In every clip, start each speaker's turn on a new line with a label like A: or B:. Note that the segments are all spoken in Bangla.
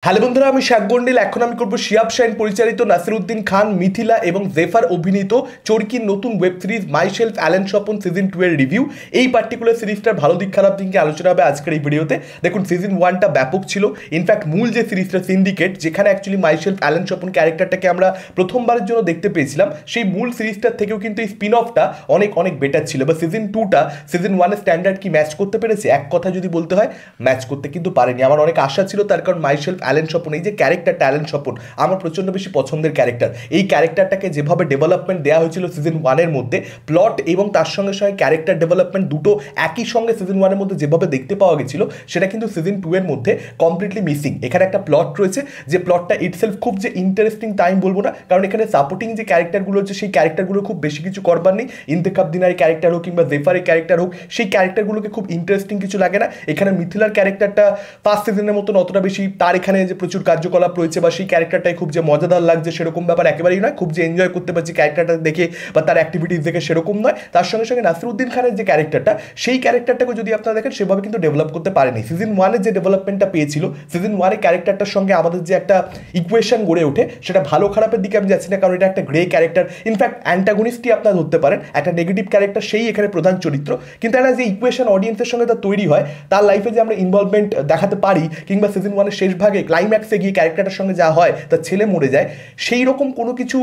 A: হ্যালো বন্ধুরা, আমি শাকগন্ডিল। এখন আমি করবো শিয়াব শাহিন পরিচালিত, নাসিরুদ্দিন খান, মিথিলা এবং জেফার অভিনীত চরকির নতুন web series myself Allen Swapan season 2 এর রিভিউ। এই পার্টিকুলার সিরিজটার ভালো দিক খারাপ দিক নিয়ে আলোচনা হবে আজকের এই ভিডিওতে। দেখুন, সিজন 1টা ব্যাপক ছিল। ইনফ্যাক্ট মূল যে সিরিজটা সিন্ডিকেট, যেখানে অ্যাকচুয়ালি মাইশেলফ অ্যালেন স্বপন ক্যারেক্টারটাকে আমরা প্রথমবারের জন্য দেখতে পেয়েছিলাম, সেই মূল সিরিজটার থেকেও কিন্তু এই স্পিন অফটা অনেক অনেক বেটার ছিল। বা সিজন 2টা সিজন 1-এর স্ট্যান্ডার্ড কি ম্যাচ করতে পেরেছে? এক কথা যদি বলতে হয়, ম্যাচ করতে কিন্তু পারেনি। আমার অনেক আশা ছিল, তার কারণ মাইশেলফ অ্যালেন স্বপন, এই যে ক্যারেক্টারটা অ্যালেন স্বপন, আমার প্রচন্ড বেশি পছন্দের ক্যারেক্টার। এই ক্যারেক্টারটাকে যেভাবে ডেভেলপমেন্ট দেওয়া হয়েছিল সিজন 1-এর মধ্যে, প্লট এবং তার সঙ্গে সঙ্গে ক্যারেক্টার ডেভেলপমেন্ট দুটো একই সঙ্গে সিজন 1-এর মধ্যে যেভাবে দেখতে পাওয়া গেছিল, সেটা কিন্তু সিজন 2-এর মধ্যে কমপ্লিটলি মিসিং। এখানে একটা প্লট রয়েছে, যে প্লটটা ইটসেলফ খুব যে ইন্টারেস্টিং তাই বলবো না, কারণ এখানে সাপোর্টিং যে ক্যারেক্টারগুলো হচ্ছে, সেই ক্যারেক্টারগুলো খুব বেশি কিছু করবার নেই। ইন্তেখাব দিনারের ক্যারেক্টার হোক কিংবা জেফারের ক্যারেক্টার হোক, সেই ক্যারেক্টারগুলোকে খুব ইন্টারেস্টিং কিছু লাগে না। এখানে মিথিলার ক্যারেক্টারটা ফার্স্ট সিজনের মতন অতটা বেশি, তার এখানে যে প্রচুর কার্যকলাপ রয়েছে বা সেই ক্যারেক্টারটাই খুব যে মজাদার লাগছে সেরকম ব্যাপার একেবারেই নয়। খুব যে এনজয় করতে পারছি ক্যারেক্টারটা দেখে বা তার অ্যাক্টিভিটিস দেখে, সেরকম নয়। তার সঙ্গে সঙ্গে নাসিরুদ্দিন খানের যে ক্যারেক্টারটা, সেই ক্যারেক্টারটাকে যদি আপনারা দেখেন, সেভাবে কিন্তু ডেভেলপ করতে পারেনি। সিজন 1-এর যে ডেভেলপমেন্টটা পেয়েছিল, সিজন 1-এর ক্যারেক্টারটার সঙ্গে আমাদের যে একটা ইকুয়েশন গড়ে ওঠে, সেটা ভালো খারাপের দিকে আমি যাচ্ছি না, কারণ এটা একটা গ্রে ক্যারেক্টার। ইনফ্যাক্ট অ্যান্টাগনিস্টই আপনারা ধরতে পারেন, একটা নেগেটিভ ক্যারেক্টার, সেই এখানে প্রধান চরিত্র। কিন্তু একটা যে ইকুয়েশন অডিয়েন্সের সঙ্গে তার তৈরি হয়, তার লাইফে যে আমরা ইনভলভমেন্ট দেখাতে পারি, কিংবা সিজন 1-এর শেষ ভাগে ক্লাইম্যাক্সে গিয়ে ক্যারেক্টারটার সঙ্গে যা হয়, তার ছেলে মরে যায়, সেই রকম কোনো কিছু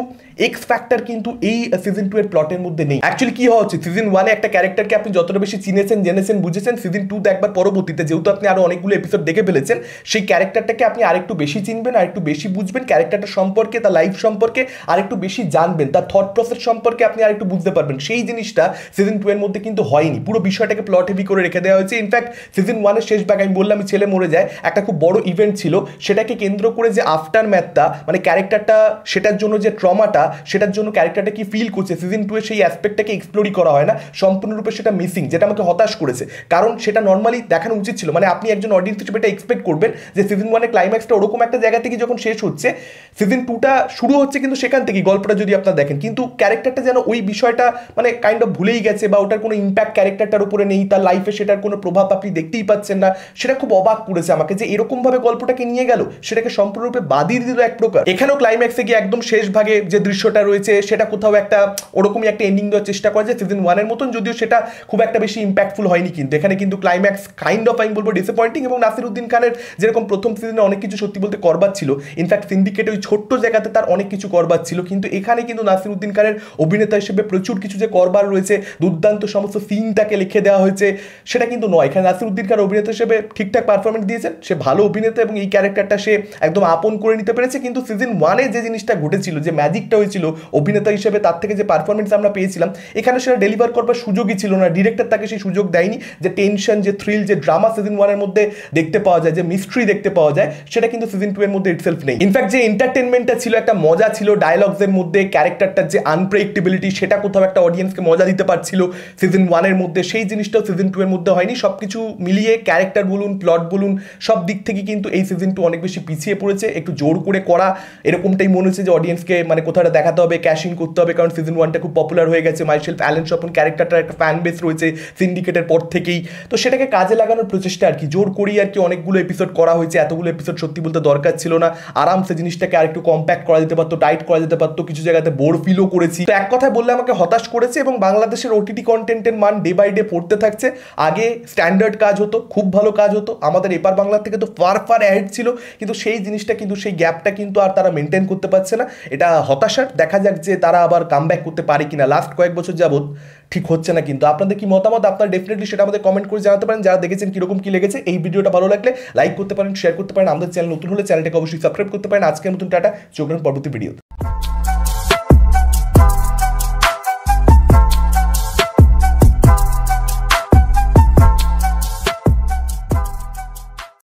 A: এক্স ফ্যাক্টর কিন্তু এই সিজন 2 এর প্লটের মধ্যে নেই। অ্যাকচুয়ালি কি হওয়া উচিত, সিজন 1-এ একটা ক্যারেক্টারকে আপনি যতটা বেশি চিনেছেন, জেনেছেন, বুঝেছেন, সিজন 2-তে একবার পরবর্তীতে, যেহেতু আপনি আরো অনেকগুলো এপিসোড দেখে ফেলেছেন, সেই ক্যারেক্টারটাকে আপনি আরেকটু বেশি চিনবেন, আরেকটু বেশি বুঝবেন, ক্যারেক্টারটা সম্পর্কে, তার লাইফ সম্পর্কে আরেকটু বেশি জানবেন, তার থট প্রসেস সম্পর্কে আপনি আরেকটু বুঝতে পারবেন। সেই জিনিসটা সিজন 2 এর মধ্যে কিন্তু হয়নি। পুরো বিষয়টাকে প্লট হেভি করে রেখে দেওয়া হয়েছে। ইনফ্যাক্ট সিজন 1-এর শেষ ভাগে আমি বললাম ছেলে মরে যায়, একটা খুব বড় ইভেন্ট ছিল, সেটাকে কেন্দ্র করে যে আফটার ম্যাথটা, মানে ক্যারেক্টারটা, সেটার জন্য যে ট্রমাটা, সেটার জন্য ক্যারেক্টারটা কি ফিল করছে, সিজন 2 এর সেই অ্যাসপেক্টটাকে এক্সপ্লোরই করা হয় না সম্পূর্ণরূপে। সেটা মিসিং, যেটা আমাকে হতাশ করেছে। কারণ সেটা নর্মালি দেখানো উচিত ছিল। মানে আপনি একজন অডিয়েন্স হিসেবে এটা এক্সপেক্ট করবেন যে সিজন 1-এর ক্লাইম্যাক্সটা ওরকম একটা জায়গা থেকে যখন শেষ হচ্ছে, সিজন 2টা শুরু হচ্ছে কিন্তু সেখান থেকেই গল্পটা যদি আপনারা দেখেন, কিন্তু ক্যারেক্টারটা যেন ওই বিষয়টা মানে কাইন্ড অফ ভুলেই গেছে, বা ওটার কোনো ইম্প্যাক্ট ক্যারেক্টারটার উপরে নেই, তার লাইফে সেটার কোনো প্রভাব আপনি দেখতেই পাচ্ছেন না। সেটা খুব অবাক করেছে আমাকে, যে এরকম ভাবে গল্পটাকে নিয়ে গেল, সেটাকে সম্পূর্ণরূপে বাদিয়ে দিল এক প্রকার। এখানেও ক্লাইম্যাক্সে গিয়ে একদম শেষ ভাগে যে দৃশ্যটা রয়েছে, সেটা কোথাও একটা ওরকমই একটা এন্ডিং দেওয়ার চেষ্টা করা যায় সিজন 1-এর মতন, যদিও সেটা খুব একটা বেশি ইম্প্যাক্টফুল হয়নি। কিন্তু এখানে কিন্তু ক্লাইম্যাক্স কাইন্ড অফ আমি বলবো ডিসঅ্যাপয়েন্টিং। এবং নাসিরুদ্দিন খানের যেরকম প্রথম সিজনে অনেক কিছু সত্যি বলতে করবার ছিল, ইনফ্যাক্ট সিন্ডিকেটে ওই ছোট্ট জায়গাতে তার অনেক কিছু করবার ছিল, কিন্তু এখানে কিন্তু নাসিরুদ্দিন খানের অভিনেতা হিসেবে প্রচুর কিছু যে করবার রয়েছে, দুর্দান্ত সমস্ত সিন তাকে লিখে দেওয়া হয়েছে, সেটা কিন্তু নয়। এখানে নাসিরুদ্দিন খান অভিনেতা হিসেবে ঠিকঠাক পারফরমেন্স দিয়েছেন, সে ভালো অভিনেতা এবং এই ক্যারেক্টারটা সে একদম আপন করে নিতে পেরেছে। কিন্তু সিজন 1-এ যে জিনিসটা ঘটেছিল, যে ম্যাজিকটা হয়েছিল অভিনেতা হিসেবে, তার থেকে যে পারফরমেন্স আমরা পেয়েছিলাম, এখানে সেটা ডেলিভার করবার সুযোগই ছিল না। ডিরেক্টর তাকে সেই সুযোগ দেয়নি। যে টেনশন, যে থ্রিল, যে ড্রামা সিজন 1-এর মধ্যে দেখতে পাওয়া যায়, যে মিস্ট্রি দেখতে পাওয়া যায়, সেটা কিন্তু সিজন 2 এর মধ্যে ইটসেলফ নেই। ইনফ্যাক্ট যে এন্টারটেনমেন্টটা ছিল, একটা মজা ছিল ডায়লগসের মধ্যে, ক্যারেক্টারটার যে আনপ্রেডিক্টেবিলিটি, সেটা কোথাও একটা অডিয়েন্সকে মজা দিতে পারছিল সিজন 1-এর মধ্যে, সেই জিনিসটাও সিজন 2 এর মধ্যে হয়নি। সবকিছু মিলিয়ে ক্যারেক্টার বলুন, প্লট বলুন, সব দিক থেকে কিন্তু এই সিজন 2 অনেক বেশি পিছিয়ে পড়েছে। একটু জোর করে করা এরকমটাই মনে হচ্ছে, যে অডিয়েন্সকে মানে কোথাও দেখাতে হবে, ক্যাশিং করতে হবে, কারণ সিজন 1টা খুব পপুলার হয়ে গেছে। মাইশেলফ অ্যালেন স্বপন ক্যারেক্টারটার একটা ফ্যান বেস রয়েছে সিন্ডিকেটের পর থেকেই। তো সেটাকে কাজে লাগানোর প্রচেষ্টা আর কি, জোর করেই আর কি অনেকগুলো এপিসোড করা হয়েছে। এতগুলো এপিসোড সত্যি বলতে দরকার ছিল না। আরামসে জিনিসটাকে আরেকটু কম্প্যাক্ট করা যেতে পারতো, টাইট করা যেতে পারতো। কিছু জায়গাতে বোর ফিলও করেছি। তো এক কথায় বললে আমাকে হতাশ করেছে। এবং বাংলাদেশের ওটিটি কন্টেন্টের মান ডে বাই ডে পড়তে থাকছে। আগে স্ট্যান্ডার্ড কাজ হতো, খুব ভালো কাজ হতো, আমাদের এপার বাংলা থেকে তো ফার ফার অ্যাহেড ছিল, কিন্তু সেই জিনিসটা কিন্তু, সেই গ্যাপটা কিন্তু আর তারা মেনটেন করতে পারছে না। এটা হতাশার। দেখা যাক যে তারা আবার কামব্যাক করতে পারে কিনা। লাস্ট কয়েক বছর যাবত ঠিক হচ্ছে না। কিন্তু আপনাদের কি মতামত, আপনারা ডেফিনেটলি সেটা আমাদের কমেন্ট করে জানাতে পারেন। যারা দেখেছেন কিরকম কি লেগেছে। এই ভিডিওটা ভালো লাগলে লাইক করতে পারেন, শেয়ার করতে পারেন। আমাদের চ্যানেল নতুন হলে চ্যানেলটাকে অবশ্যই সাবস্ক্রাইব করতে পারেন। আজকের মতন টাটা, চোখ রাখুন পরবর্তী ভিডিও।